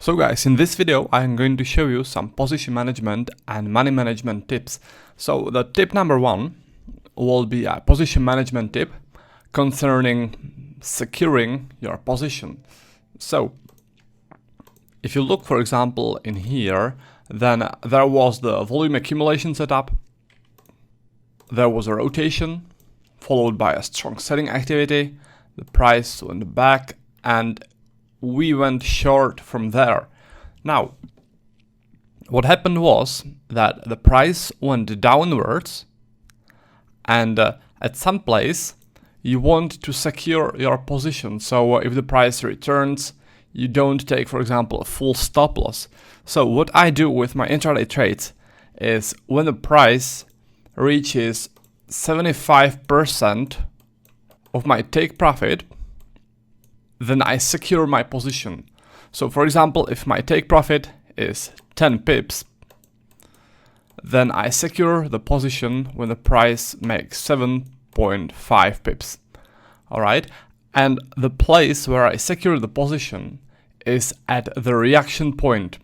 So guys, in this video I'm going to show you some position management and money management tips. So the tip number one will be a position management tip concerning securing your position. So if you look, for example, in here, then there was the volume accumulation setup, there was a rotation followed by a strong selling activity, the price went back and we went short from there. Now, what happened was that the price went downwards and at some place you want to secure your position. So if the price returns, you don't take, for example, a full stop loss. So what I do with my intraday trades is when the price reaches 75% of my take profit, then I secure my position. So for example, if my take profit is 10 pips, then I secure the position when the price makes 7.5 pips. Alright, and the place where I secure the position is at the reaction point.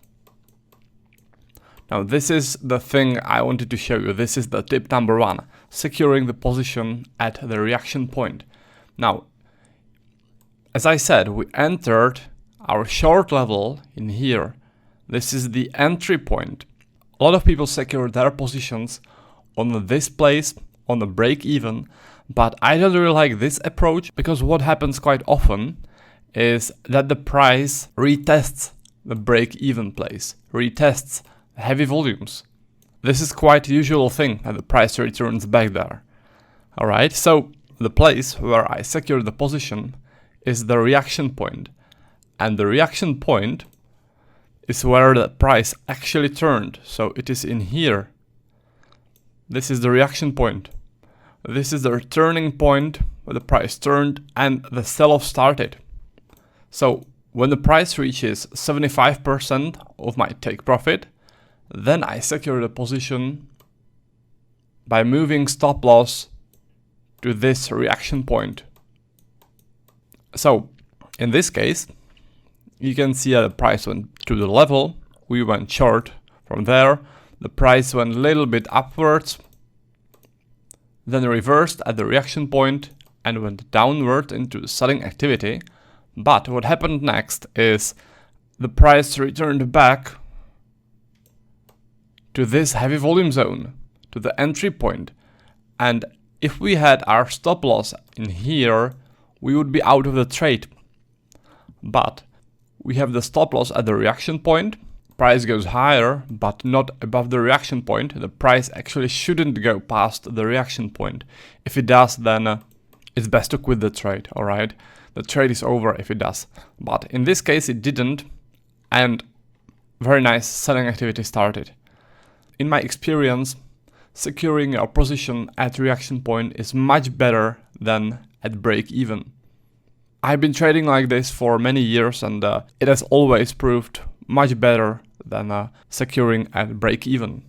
Now this is the thing I wanted to show you. This is the tip number one, securing the position at the reaction point. Now, as I said, we entered our short level in here. This is the entry point. A lot of people secure their positions on this place, on the break even, but I don't really like this approach because what happens quite often is that the price retests the break even place, retests heavy volumes. This is quite a usual thing that the price returns back there. Alright, so the place where I secure the position is the reaction point, and the reaction point is where the price actually turned. So it is in here. This is the reaction point. This is the turning point where the price turned and the sell-off started. So when the price reaches 75% of my take profit, then I secure the position by moving stop loss to this reaction point. So in this case, you can see that the price went to the level, we went short from there, the price went a little bit upwards, then reversed at the reaction point and went downward into the selling activity. But what happened next is the price returned back to this heavy volume zone, to the entry point. And if we had our stop loss in here, we would be out of the trade. But we have the stop loss at the reaction point, price goes higher, but not above the reaction point. The price actually shouldn't go past the reaction point. If it does, then it's best to quit the trade, alright? The trade is over if it does. But in this case it didn't, and very nice selling activity started. In my experience, securing your position at reaction point is much better than at break even. I've been trading like this for many years and it has always proved much better than securing at break even.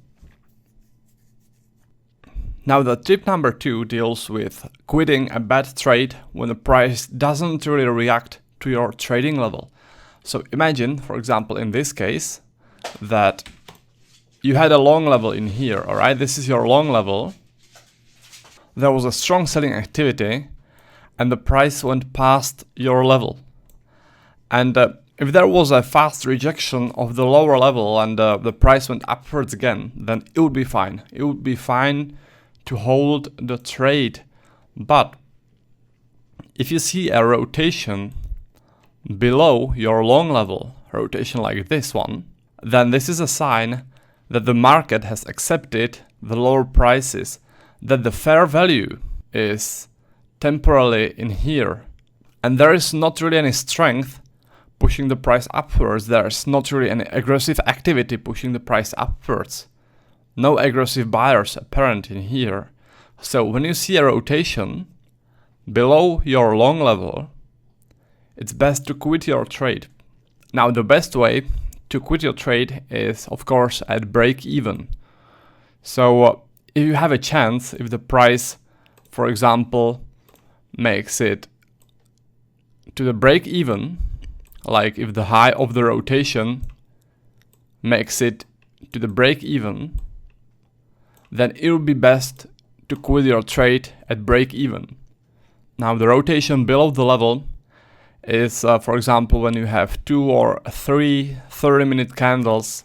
Now the tip number two deals with quitting a bad trade when the price doesn't really react to your trading level. So imagine, for example, in this case, that you had a long level in here, alright? This is your long level. There was a strong selling activity and the price went past your level. And if there was a fast rejection of the lower level and the price went upwards again, then it would be fine. It would be fine to hold the trade. But if you see a rotation below your long level, rotation like this one, then this is a sign that the market has accepted the lower prices, that the fair value is temporarily in here, and there is not really any strength pushing the price upwards. There's not really any aggressive activity pushing the price upwards. No aggressive buyers apparent in here. So when you see a rotation below your long level, it's best to quit your trade. Now the best way to quit your trade is, of course, at break even. So if you have a chance, if the price, for example, makes it to the break even, like if the high of the rotation makes it to the break even, then it would be best to quit your trade at break even. Now the rotation below the level is, for example, when you have 2 or 3 30-minute candles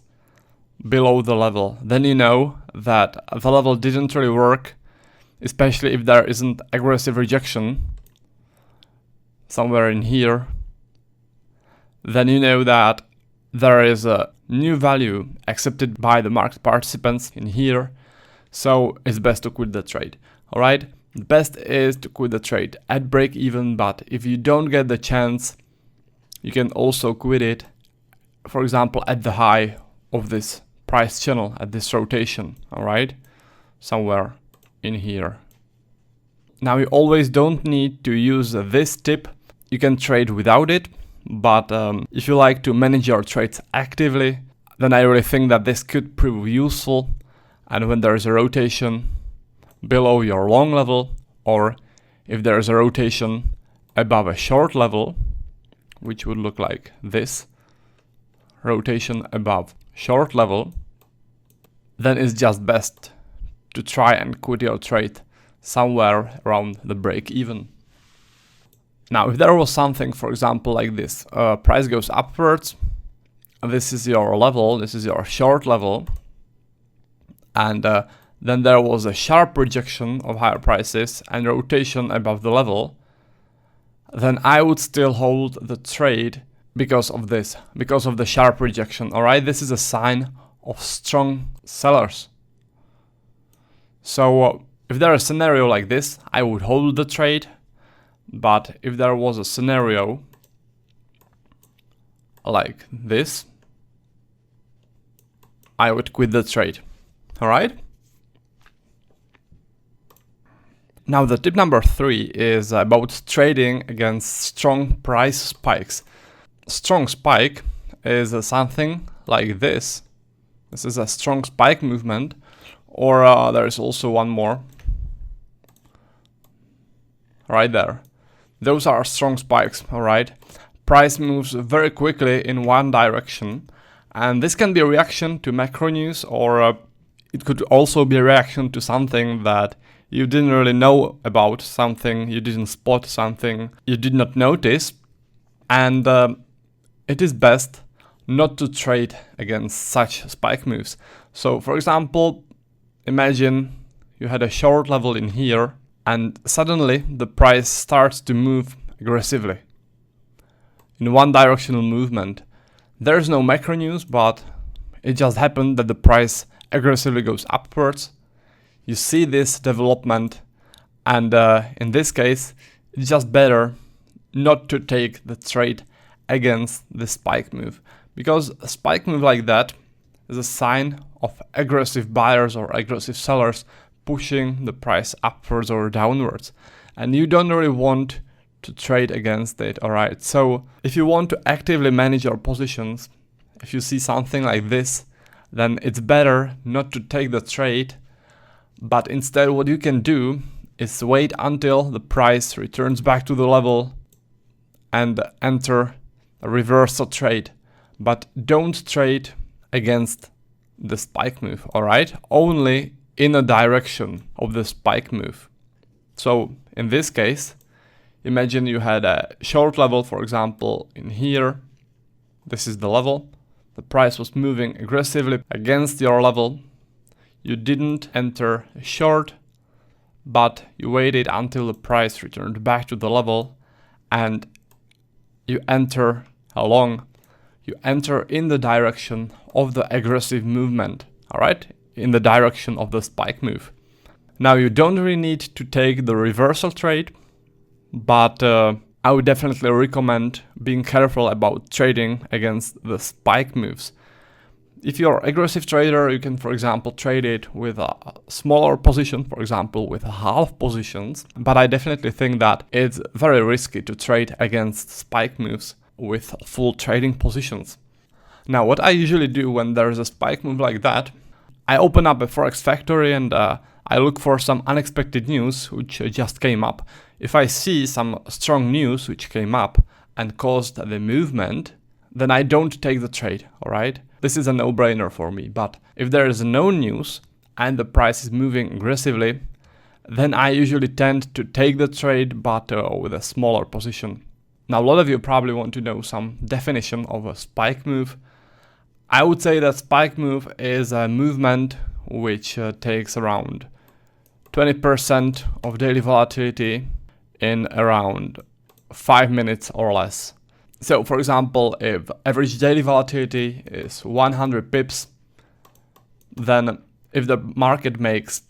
below the level, then you know that the level didn't really work, especially if there isn't aggressive rejection somewhere in here. Then you know that there is a new value accepted by the market participants in here, so it's best to quit the trade. Alright, the best is to quit the trade at break even, but if you don't get the chance, you can also quit it, for example, at the high of this price channel, at this rotation. Alright, somewhere in here. Now you always don't need to use this tip, you can trade without it, but if you like to manage your trades actively, then I really think that this could prove useful. And when there is a rotation below your long level, or if there is a rotation above a short level, which would look like this, rotation above short level, then it's just best to try and quit your trade somewhere around the break even. Now, if there was something, for example, like this, price goes upwards, this is your level, this is your short level, and then there was a sharp rejection of higher prices and rotation above the level, then I would still hold the trade because of this, because of the sharp rejection. Alright, this is a sign of strong sellers. So if there is a scenario like this, I would hold the trade. But if there was a scenario like this, I would quit the trade. Alright? Now the tip number 3 is about trading against strong price spikes. Strong spike is something like this. This is a strong spike movement, or there is also one more. Right there. Those are strong spikes, alright? Price moves very quickly in one direction, and this can be a reaction to macro news, or it could also be a reaction to something that you didn't really know about, something you didn't spot, something you did not notice, and it is best not to trade against such spike moves. So, for example, imagine you had a short level in here, and suddenly the price starts to move aggressively in one directional movement. There is no macro news, but it just happened that the price aggressively goes upwards. You see this development, and in this case, it's just better not to take the trade against the spike move, because a spike move like that is a sign of aggressive buyers or aggressive sellers pushing the price upwards or downwards, and you don't really want to trade against it. Alright, so if you want to actively manage your positions, if you see something like this, then it's better not to take the trade, but instead what you can do is wait until the price returns back to the level and enter a reversal trade, but don't trade against the spike move. Alright, only in a direction of the spike move. So in this case, imagine you had a short level, for example, in here. This is the level. The price was moving aggressively against your level. You didn't enter a short, but you waited until the price returned back to the level, and you enter a long. You enter in the direction of the aggressive movement. Alright? In the direction of the spike move. Now you don't really need to take the reversal trade, but I would definitely recommend being careful about trading against the spike moves. If you're an aggressive trader, you can, for example, trade it with a smaller position, for example, with half positions, but I definitely think that it's very risky to trade against spike moves with full trading positions. Now, what I usually do when there's a spike move like that, I open up a Forex Factory and I look for some unexpected news which just came up. If I see some strong news which came up, and caused the movement, then I don't take the trade, alright? This is a no-brainer for me, but if there is no news and the price is moving aggressively, then I usually tend to take the trade, but with a smaller position. Now, a lot of you probably want to know some definition of a spike move. I would say that spike move is a movement which takes around 20% of daily volatility in around 5 minutes or less. So, for example, if average daily volatility is 100 pips, then if the market makes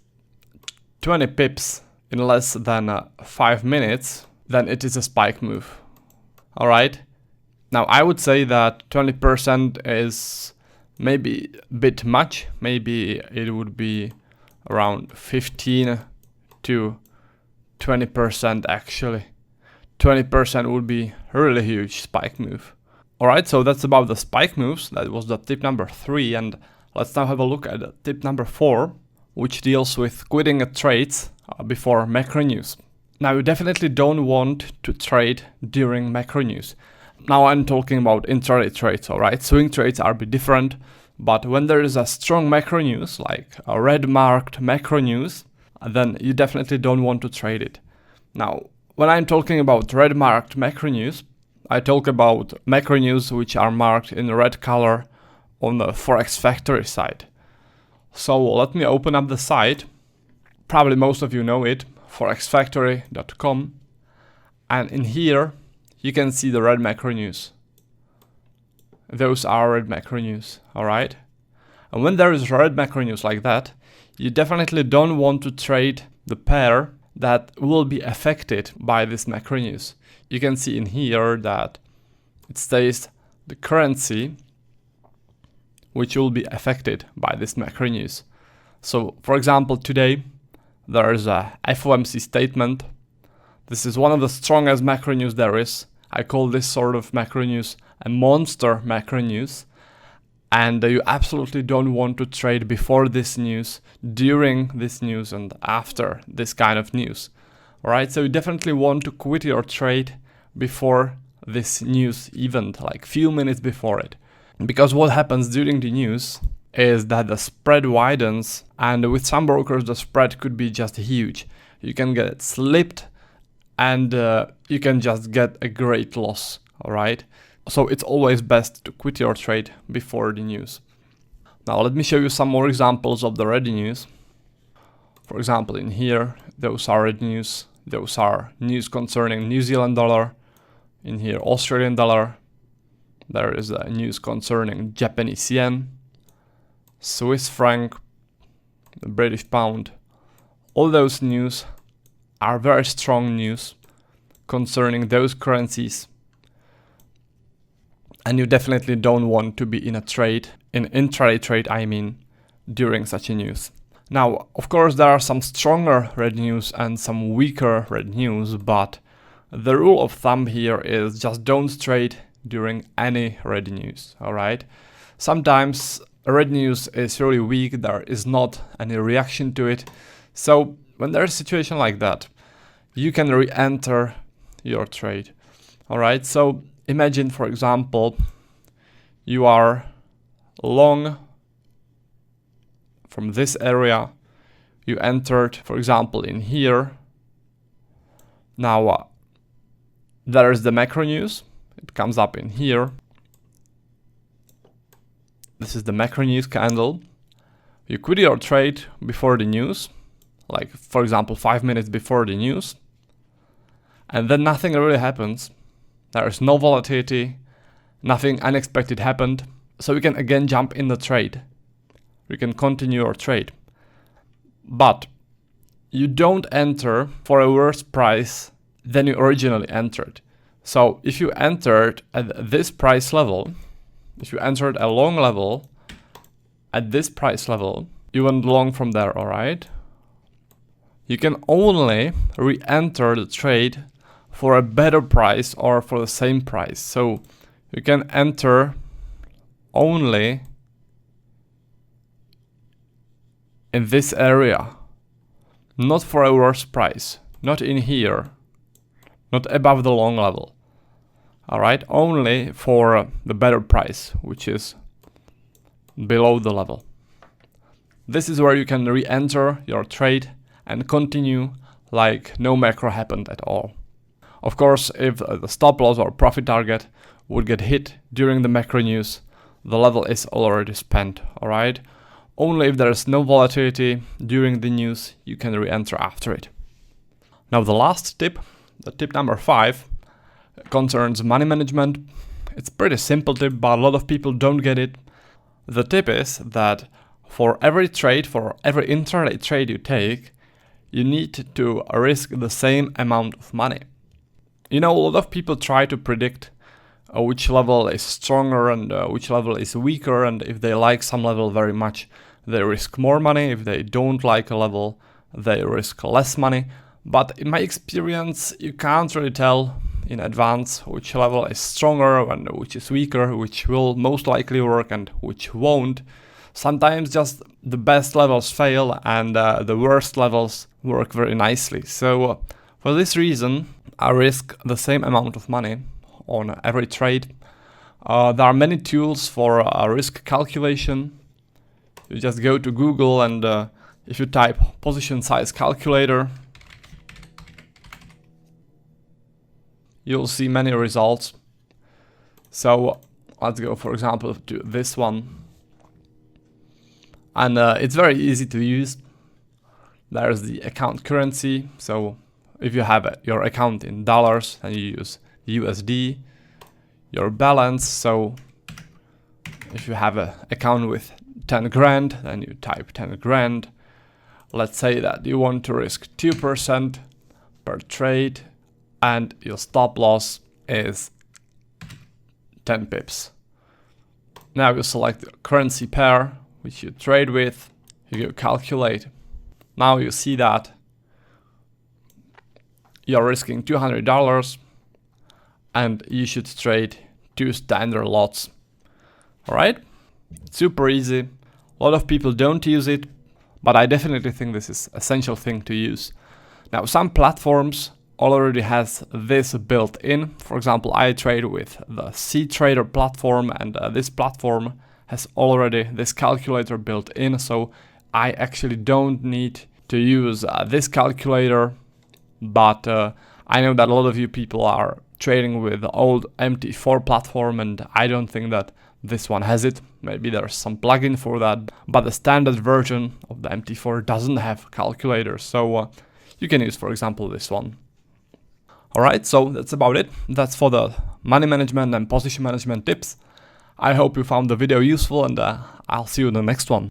20 pips in less than 5 minutes, then it is a spike move. Alright? Now, I would say that 20% is maybe a bit much. Maybe it would be around 15 to 20% actually. 20% would be a really huge spike move. Alright, so that's about the spike moves. That was the tip number 3, and let's now have a look at tip number 4, which deals with quitting trades before macro news. Now, you definitely don't want to trade during macro news. Now I'm talking about intraday trades, alright? Swing trades are a bit different, but when there is a strong macro news, like a red marked macro news, then you definitely don't want to trade it. Now, when I'm talking about red marked macro news, I talk about macro news which are marked in red color on the Forex Factory side. So let me open up the site. Probably most of you know it, forexfactory.com, and in here you can see the red macro news. Those are red macro news, alright? And when there is red macro news like that, you definitely don't want to trade the pair that will be affected by this macro news. You can see in here that it says the currency which will be affected by this macro news. So, for example, today there is a FOMC statement. This is one of the strongest macro news there is. I call this sort of macro news a monster macro news. And you absolutely don't want to trade before this news, during this news, and after this kind of news. Alright, so you definitely want to quit your trade before this news event, like few minutes before it. Because what happens during the news is that the spread widens, and with some brokers the spread could be just huge. You can get slipped, and you can just get a great loss, alright? So it's always best to quit your trade before the news. Now let me show you some more examples of the red news. For example, in here, those are red news. Those are news concerning New Zealand dollar. In here, Australian dollar. There is a news concerning Japanese yen, Swiss franc, the British pound. All those news are very strong news concerning those currencies. And you definitely don't want to be in a trade, in intraday trade I mean, during such a news. Now, of course, there are some stronger red news and some weaker red news, but the rule of thumb here is just don't trade during any red news, alright? Sometimes red news is really weak, there is not any reaction to it. So when there's a situation like that, you can re-enter your trade, alright? So imagine, for example, you are long from this area, you entered, for example, in here. Now, there is the macro news, it comes up in here. This is the macro news candle. You quit your trade before the news, like, for example, 5 minutes before the news, and then nothing really happens. There is no volatility, nothing unexpected happened, so we can again jump in the trade. We can continue our trade. But you don't enter for a worse price than you originally entered. So if you entered at this price level, if you entered a long level at this price level, you went long from there, alright? You can only re-enter the trade for a better price or for the same price. So you can enter only in this area, not for a worse price, not in here, not above the long level. Alright, only for the better price, which is below the level. This is where you can re-enter your trade and continue like no macro happened at all. Of course, if the stop loss or profit target would get hit during the macro news, the level is already spent, alright? Only if there is no volatility during the news, you can re-enter after it. Now the last tip, the tip number 5, concerns money management. It's a pretty simple tip, but a lot of people don't get it. The tip is that for every trade, for every intraday trade you take, you need to risk the same amount of money. You know, a lot of people try to predict which level is stronger and which level is weaker, and if they like some level very much, they risk more money. If they don't like a level, they risk less money. But in my experience, you can't really tell in advance which level is stronger and which is weaker, which will most likely work and which won't. Sometimes just the best levels fail and the worst levels work very nicely. So for this reason, I risk the same amount of money on every trade. There are many tools for risk calculation. You just go to Google and if you type position size calculator, you'll see many results. So let's go, for example, to this one. And it's very easy to use. There's the account currency. So if you have your account in dollars and you use USD, your balance. So if you have an account with 10 grand, then you type 10 grand. Let's say that you want to risk 2% per trade and your stop loss is 10 pips. Now you select the currency pair which you trade with, you go calculate. Now you see that you're risking $200 and you should trade 2 standard lots. Alright? Super easy. A lot of people don't use it, but I definitely think this is an essential thing to use. Now some platforms already has this built in. For example, I trade with the C Trader platform, and this platform has already this calculator built in, so I actually don't need to use this calculator. But I know that a lot of you people are trading with the old MT4 platform, and I don't think that this one has it. Maybe there's some plugin for that, but the standard version of the MT4 doesn't have calculator, so you can use, for example, this one. Alright, so that's about it. That's for the money management and position management tips. I hope you found the video useful, and I'll see you in the next one.